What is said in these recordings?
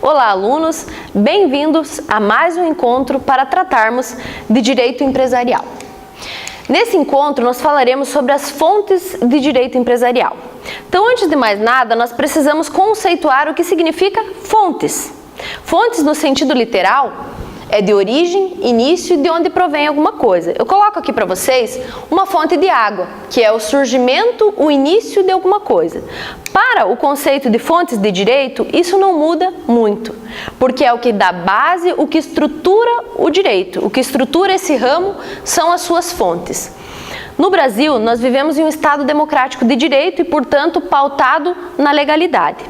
Olá, alunos! Bem-vindos a mais um encontro para tratarmos de direito empresarial. Nesse encontro, nós falaremos sobre as fontes de direito empresarial. Então, antes de mais nada, nós precisamos conceituar o que significa fontes. Fontes, no sentido literal, é de origem, início e de onde provém alguma coisa. Eu coloco aqui para vocês uma fonte de água, que é o surgimento, o início de alguma coisa. Para o conceito de fontes de direito, isso não muda muito, porque é o que dá base, o que estrutura o direito, o que estrutura esse ramo são as suas fontes. No Brasil, nós vivemos em um Estado democrático de direito e, portanto, pautado na legalidade.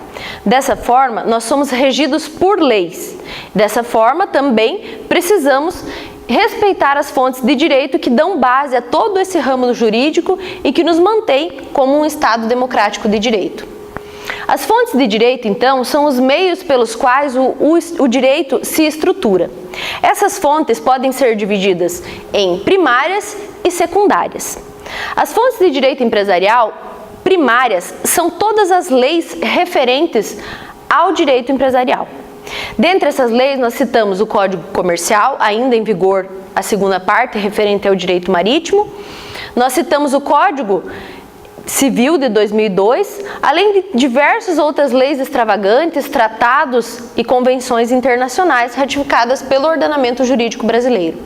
Dessa forma, nós somos regidos por leis. Dessa forma, também precisamos respeitar as fontes de direito que dão base a todo esse ramo jurídico e que nos mantém como um Estado democrático de direito. As fontes de direito, então, são os meios pelos quais o direito se estrutura. Essas fontes podem ser divididas em primárias e secundárias. As fontes de direito empresarial primárias são todas as leis referentes ao direito empresarial. Dentre essas leis, nós citamos o Código Comercial, ainda em vigor a segunda parte, referente ao direito marítimo. Nós citamos o Código Civil de 2002, além de diversas outras leis extravagantes, tratados e convenções internacionais ratificadas pelo ordenamento jurídico brasileiro.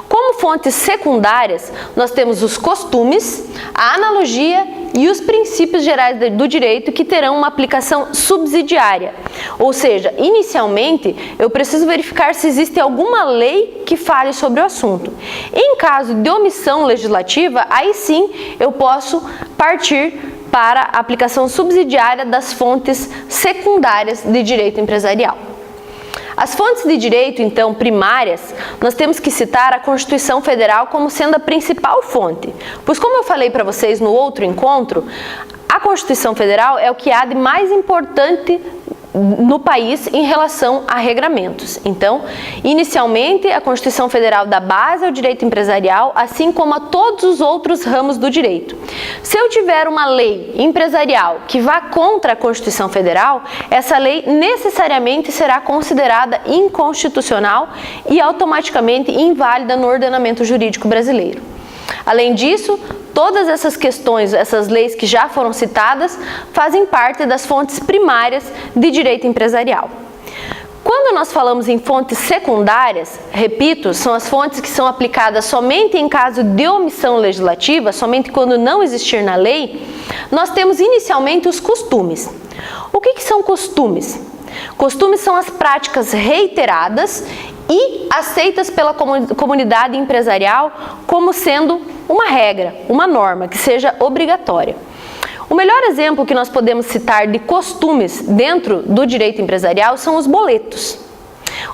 Como fontes secundárias, nós temos os costumes, a analogia e os princípios gerais do direito que terão uma aplicação subsidiária. Ou seja, inicialmente, eu preciso verificar se existe alguma lei que fale sobre o assunto. Em caso de omissão legislativa, aí sim eu posso partir para a aplicação subsidiária das fontes secundárias de direito empresarial. As fontes de direito, então, primárias, nós temos que citar a Constituição Federal como sendo a principal fonte, pois, como eu falei para vocês no outro encontro, a Constituição Federal é o que há de mais importante no país em relação a regramentos. Então, inicialmente, a Constituição Federal dá base ao direito empresarial, assim como a todos os outros ramos do direito. Se eu tiver uma lei empresarial que vá contra a Constituição Federal, essa lei necessariamente será considerada inconstitucional e automaticamente inválida no ordenamento jurídico brasileiro. Além disso, todas essas questões, essas leis que já foram citadas, fazem parte das fontes primárias de direito empresarial. Quando nós falamos em fontes secundárias, repito, são as fontes que são aplicadas somente em caso de omissão legislativa, somente quando não existir na lei, nós temos inicialmente os costumes. O que são costumes? Costumes são as práticas reiteradas e aceitas pela comunidade empresarial como sendo uma regra, uma norma que seja obrigatória. O melhor exemplo que nós podemos citar de costumes dentro do direito empresarial são os boletos.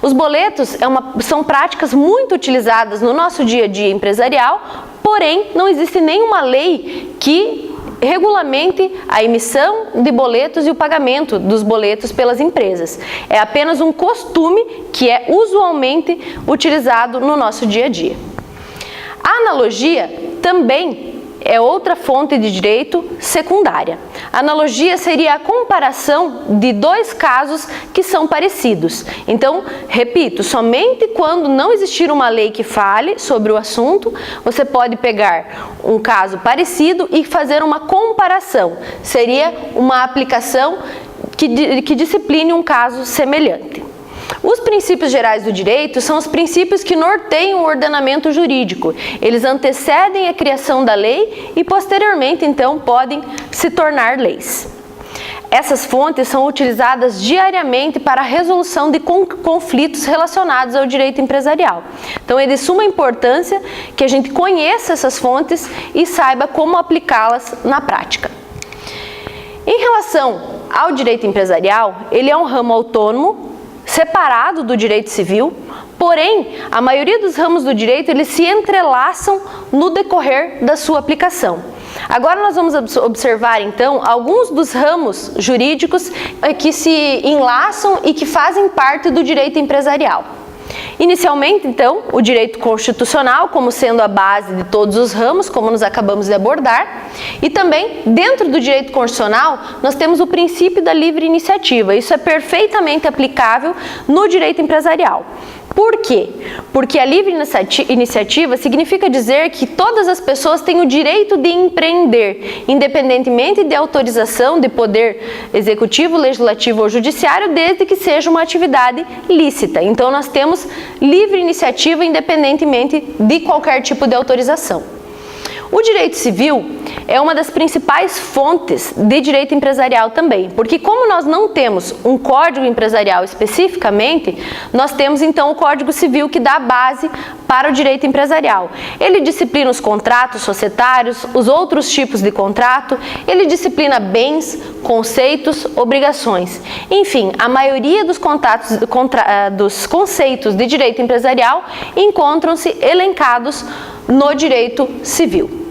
Os boletos são práticas muito utilizadas no nosso dia a dia empresarial, porém não existe nenhuma lei que regulamente a emissão de boletos e o pagamento dos boletos pelas empresas. É apenas um costume que é usualmente utilizado no nosso dia a dia. A analogia também é outra fonte de direito secundária. A analogia seria a comparação de dois casos que são parecidos. Então, repito, somente quando não existir uma lei que fale sobre o assunto, você pode pegar um caso parecido e fazer uma comparação. Seria uma aplicação que discipline um caso semelhante. Os princípios gerais do direito são os princípios que norteiam o ordenamento jurídico. Eles antecedem a criação da lei e, posteriormente, então, podem se tornar leis. Essas fontes são utilizadas diariamente para a resolução de conflitos relacionados ao direito empresarial. Então, é de suma importância que a gente conheça essas fontes e saiba como aplicá-las na prática. Em relação ao direito empresarial, ele é um ramo autônomo, separado do direito civil, porém, a maioria dos ramos do direito eles se entrelaçam no decorrer da sua aplicação. Agora nós vamos observar, então, alguns dos ramos jurídicos que se enlaçam e que fazem parte do direito empresarial. Inicialmente, então, o direito constitucional como sendo a base de todos os ramos, como nós acabamos de abordar, e também, dentro do direito constitucional, nós temos o princípio da livre iniciativa. Isso é perfeitamente aplicável no direito empresarial. Por quê? Porque a livre iniciativa significa dizer que todas as pessoas têm o direito de empreender, independentemente de autorização de poder executivo, legislativo ou judiciário, desde que seja uma atividade lícita. Então, nós temos livre iniciativa independentemente de qualquer tipo de autorização. O direito civil é uma das principais fontes de direito empresarial também, porque como nós não temos um código empresarial especificamente, nós temos então o Código Civil que dá a base para o direito empresarial. Ele disciplina os contratos societários, os outros tipos de contrato, ele disciplina bens, conceitos, obrigações. Enfim, a maioria dos conceitos de direito empresarial encontram-se elencados no direito civil.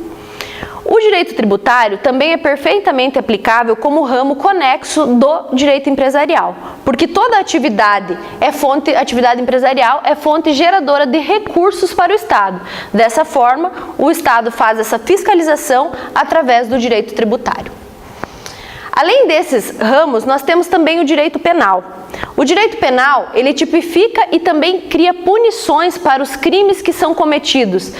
O direito tributário também é perfeitamente aplicável como ramo conexo do direito empresarial, porque toda atividade empresarial é fonte geradora de recursos para o Estado. Dessa forma, o Estado faz essa fiscalização através do direito tributário. Além desses ramos, nós temos também o direito penal. O direito penal, ele tipifica e também cria punições para os crimes que são cometidos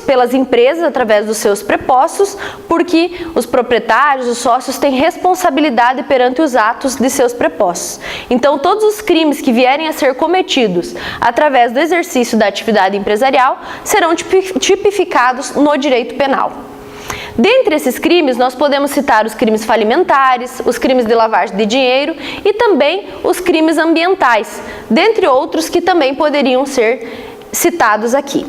pelas empresas através dos seus prepostos, porque os proprietários, os sócios têm responsabilidade perante os atos de seus prepostos. Então, todos os crimes que vierem a ser cometidos através do exercício da atividade empresarial serão tipificados no direito penal. Dentre esses crimes, nós podemos citar os crimes falimentares, os crimes de lavagem de dinheiro e também os crimes ambientais, dentre outros que também poderiam ser citados aqui.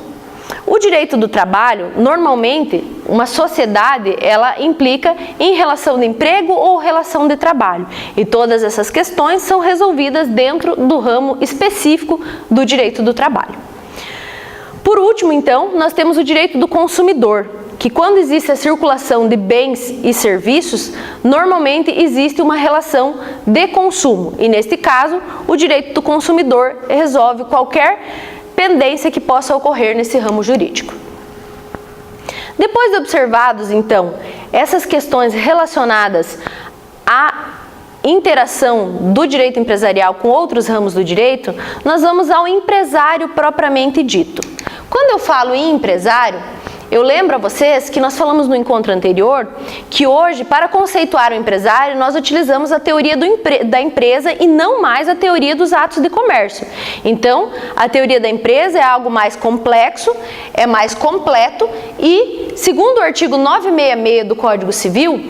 O direito do trabalho, normalmente, uma sociedade, ela implica em relação de emprego ou relação de trabalho. E todas essas questões são resolvidas dentro do ramo específico do direito do trabalho. Por último, então, nós temos o direito do consumidor, que quando existe a circulação de bens e serviços, normalmente existe uma relação de consumo. E neste caso, o direito do consumidor resolve qualquer pendência que possa ocorrer nesse ramo jurídico. Depois de observados, então, essas questões relacionadas à interação do direito empresarial com outros ramos do direito, nós vamos ao empresário propriamente dito. Quando eu falo em empresário, eu lembro a vocês que nós falamos no encontro anterior que hoje, para conceituar o empresário, nós utilizamos a teoria da empresa e não mais a teoria dos atos de comércio. Então, a teoria da empresa é algo mais complexo, é mais completo e, segundo o artigo 966 do Código Civil,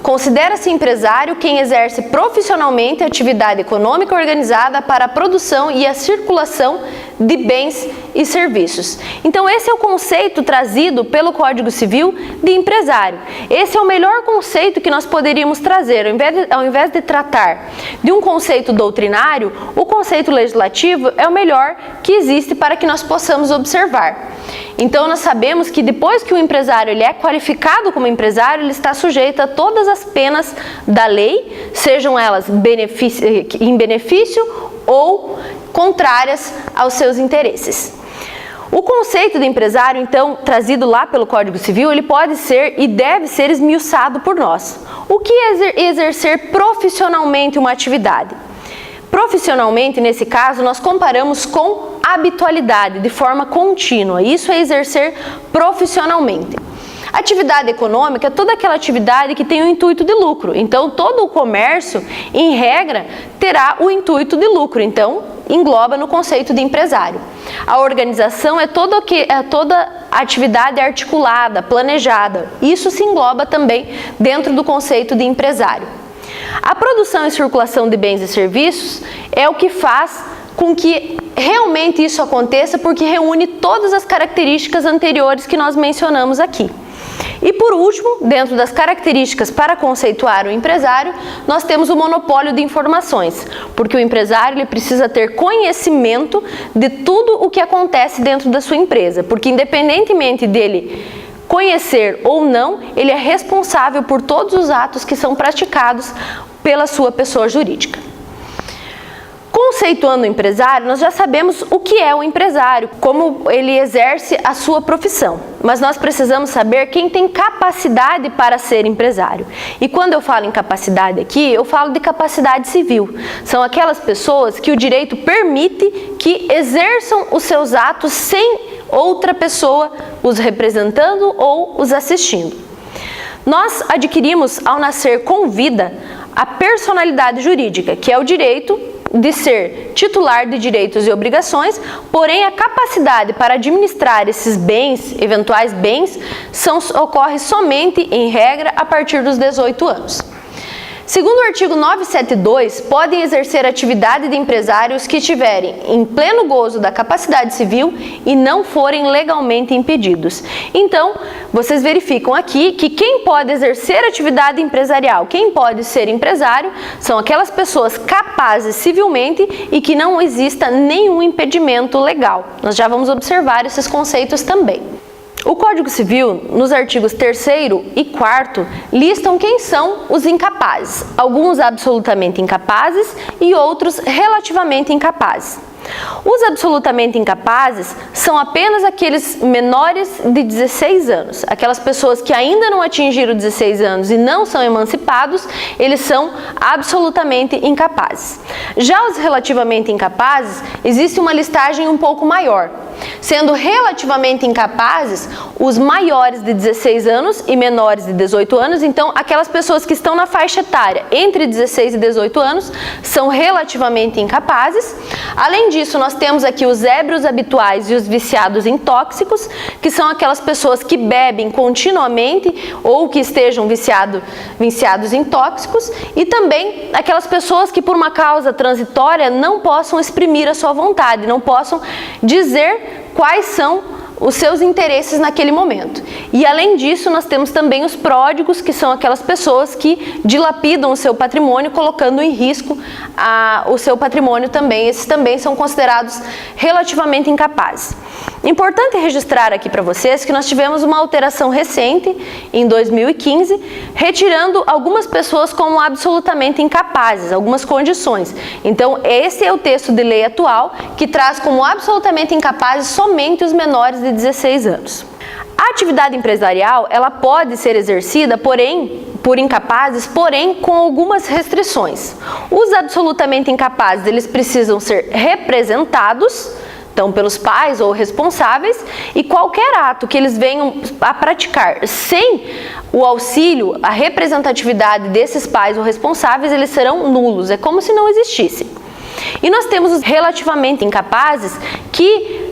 considera-se empresário quem exerce profissionalmente atividade econômica organizada para a produção e a circulação de bens e serviços. Então, esse é o conceito trazido pelo Código Civil de empresário. Esse é o melhor conceito que nós poderíamos trazer. Ao invés de tratar de um conceito doutrinário, o conceito legislativo é o melhor que existe para que nós possamos observar. Então, nós sabemos que depois que o empresário ele é qualificado como empresário, ele está sujeito a todas as penas da lei, sejam elas em benefício ou contrárias aos seus interesses. O conceito de empresário, então, trazido lá pelo Código Civil, ele pode ser e deve ser esmiuçado por nós. O que é exercer profissionalmente uma atividade? Profissionalmente, nesse caso, nós comparamos com habitualidade, de forma contínua. Isso é exercer profissionalmente. Atividade econômica é toda aquela atividade que tem o intuito de lucro. Então, todo o comércio, em regra, terá o intuito de lucro. Então, engloba no conceito de empresário. A organização é toda atividade articulada, planejada. Isso se engloba também dentro do conceito de empresário. A produção e circulação de bens e serviços é o que faz com que realmente isso aconteça, porque reúne todas as características anteriores que nós mencionamos aqui. E por último, dentro das características para conceituar o empresário, nós temos o monopólio de informações, porque o empresário ele precisa ter conhecimento de tudo o que acontece dentro da sua empresa, porque independentemente dele conhecer ou não, ele é responsável por todos os atos que são praticados pela sua pessoa jurídica. Conceituando o empresário, nós já sabemos o que é o empresário, como ele exerce a sua profissão. Mas nós precisamos saber quem tem capacidade para ser empresário. E quando eu falo em capacidade aqui, eu falo de capacidade civil. São aquelas pessoas que o direito permite que exerçam os seus atos sem outra pessoa os representando ou os assistindo. Nós adquirimos, ao nascer com vida, a personalidade jurídica, que é o direito de ser titular de direitos e obrigações, porém a capacidade para administrar esses bens, eventuais bens, ocorre somente, em regra, a partir dos 18 anos. Segundo o artigo 972, podem exercer atividade de empresários que estiverem em pleno gozo da capacidade civil e não forem legalmente impedidos. Então, vocês verificam aqui que quem pode exercer atividade empresarial, quem pode ser empresário, são aquelas pessoas capazes civilmente e que não exista nenhum impedimento legal. Nós já vamos observar esses conceitos também. O Código Civil, nos artigos 3º e 4º, listam quem são os incapazes, alguns absolutamente incapazes e outros relativamente incapazes. Os absolutamente incapazes são apenas aqueles menores de 16 anos, aquelas pessoas que ainda não atingiram 16 anos e não são emancipados, eles são absolutamente incapazes. Já os relativamente incapazes, existe uma listagem um pouco maior, sendo relativamente incapazes os maiores de 16 anos e menores de 18 anos, então aquelas pessoas que estão na faixa etária entre 16 e 18 anos são relativamente incapazes. Além disso, nós temos aqui os ébrios habituais e os viciados em tóxicos, que são aquelas pessoas que bebem continuamente ou que estejam viciados em tóxicos, e também aquelas pessoas que por uma causa transitória não possam exprimir a sua vontade, não possam dizer quais são os seus interesses naquele momento. E além disso, nós temos também os pródigos, que são aquelas pessoas que dilapidam o seu patrimônio, colocando em risco o seu patrimônio também. Esses também são considerados relativamente incapazes. Importante registrar aqui para vocês que nós tivemos uma alteração recente, em 2015, retirando algumas pessoas como absolutamente incapazes, algumas condições. Então, esse é o texto de lei atual, que traz como absolutamente incapazes somente os menores de 16 anos. A atividade empresarial, ela pode ser exercida, porém, por incapazes, porém com algumas restrições. Os absolutamente incapazes, eles precisam ser representados, então pelos pais ou responsáveis, e qualquer ato que eles venham a praticar sem o auxílio, a representatividade desses pais ou responsáveis, eles serão nulos, é como se não existissem. E nós temos os relativamente incapazes que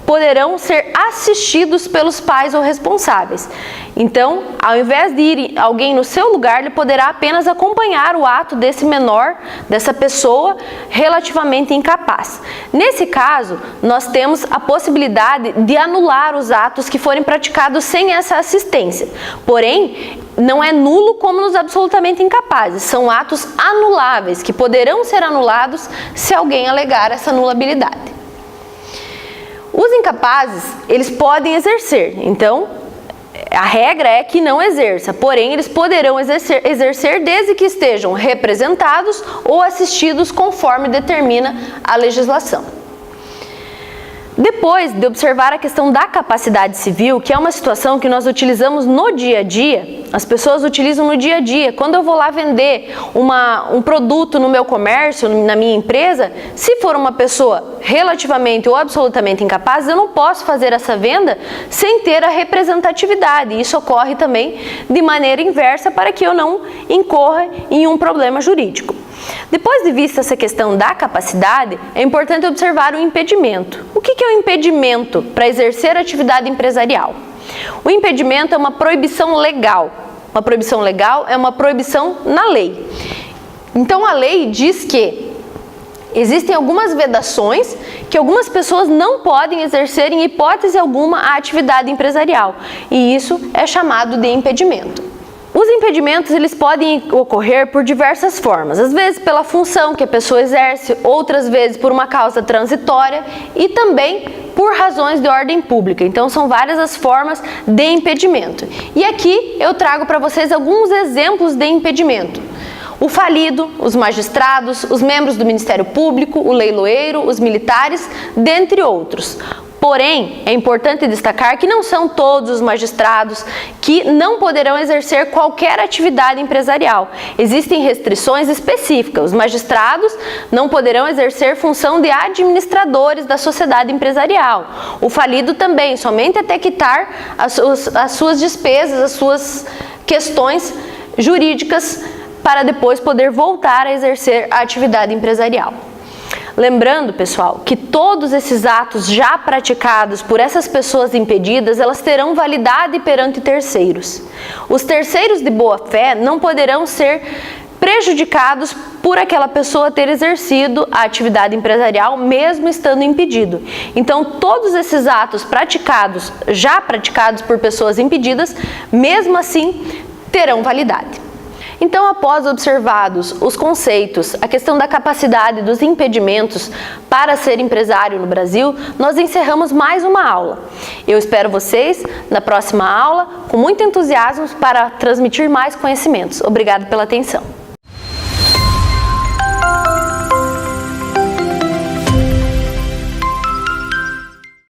poderão ser assistidos pelos pais ou responsáveis. Então, ao invés de ir alguém no seu lugar, ele poderá apenas acompanhar o ato desse menor, dessa pessoa relativamente incapaz. Nesse caso, nós temos a possibilidade de anular os atos que forem praticados sem essa assistência. Porém, não é nulo como nos absolutamente incapazes. São atos anuláveis, que poderão ser anulados se alguém alegar essa anulabilidade. Os incapazes, eles podem exercer, então a regra é que não exerça, porém eles poderão exercer desde que estejam representados ou assistidos conforme determina a legislação. Depois de observar a questão da capacidade civil, que é uma situação que nós utilizamos no dia a dia, as pessoas utilizam no dia a dia. Quando eu vou lá vender um produto no meu comércio, na minha empresa, se for uma pessoa relativamente ou absolutamente incapaz, eu não posso fazer essa venda sem ter a representatividade. Isso ocorre também de maneira inversa para que eu não incorra em um problema jurídico. Depois de vista essa questão da capacidade, é importante observar o impedimento. O que é o impedimento para exercer atividade empresarial? O impedimento é uma proibição legal. Uma proibição legal é uma proibição na lei. Então a lei diz que existem algumas vedações que algumas pessoas não podem exercer em hipótese alguma a atividade empresarial. E isso é chamado de impedimento. Os impedimentos, eles podem ocorrer por diversas formas, às vezes pela função que a pessoa exerce, outras vezes por uma causa transitória e também por razões de ordem pública. Então são várias as formas de impedimento. E aqui eu trago para vocês alguns exemplos de impedimento. o falido, os magistrados, os membros do Ministério Público, o leiloeiro, os militares, dentre outros. Porém, é importante destacar que não são todos os magistrados que não poderão exercer qualquer atividade empresarial. Existem restrições específicas. Os magistrados não poderão exercer função de administradores da sociedade empresarial. O falido também, somente até quitar as suas despesas, as suas questões jurídicas, para depois poder voltar a exercer a atividade empresarial. Lembrando, pessoal, que todos esses atos já praticados por essas pessoas impedidas, elas terão validade perante terceiros. Os terceiros de boa-fé não poderão ser prejudicados por aquela pessoa ter exercido a atividade empresarial, mesmo estando impedido. Então, todos esses atos já praticados por pessoas impedidas, mesmo assim, terão validade. Então, após observados os conceitos, a questão da capacidade dos impedimentos para ser empresário no Brasil, nós encerramos mais uma aula. Eu espero vocês na próxima aula com muito entusiasmo para transmitir mais conhecimentos. Obrigada pela atenção.